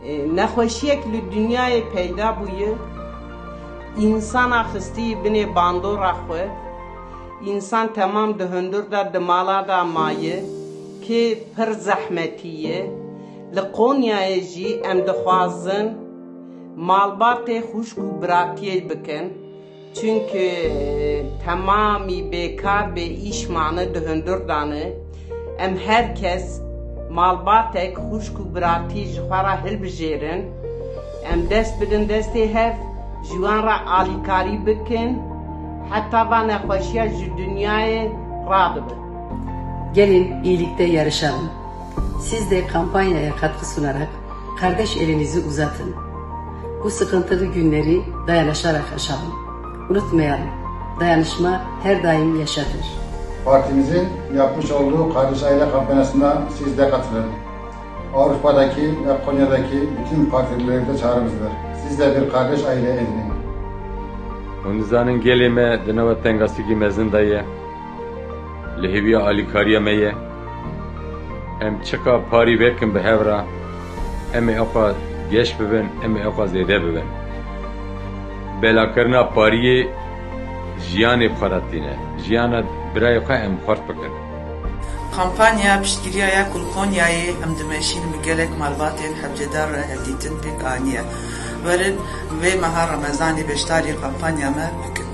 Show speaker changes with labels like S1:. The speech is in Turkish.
S1: نخوشیک لی دنیای پیدا بویه انسان خستی بینه باندور خواه انسان تمام دهندور دا دمالا دا مایه که پر زحمتیه لقونیای جی ام دخوازن مالبات خوشک و براتیه بکن çünkü tamamı bekar ve iş manı döndür danı em herkes malbatek huşku brati jxara hilbjerin em dest bidin desti hev juan ra alikari bikin hatta va nexweşiya ji dünyayê radibin.
S2: Gelin iyilikte yarışalım. Siz de kampanyaya katkı sunarak kardeş elinizi uzatın. Bu sıkıntılı günleri dayanışarak aşalım. Unutmayalım, dayanışma her daim yaşatır.
S3: Partimizin yapmış olduğu Kardeş Aile kampanyasına siz de katılın. Avrupa'daki ve Konya'daki bütün partileri de çağrımızdır. Siz de bir kardeş aile edinin.
S4: Onizanın gelime denevetten gasiki mezindayı, lehiviya alikariye meye, em çıka pari vekin behevra, em eqa geç bibin, em eqa zede bibin. Belakarna pariye jiyanê xweratîne, jiyana birayê xwe em xwert bikin.
S5: Kampanya piştgiriya Konyayê em dimeşîn bi gelek malbatên hevcedar re hevdîtin pêk aniye. Werin vê meha Remezanê beşdarî kampanya me bikin.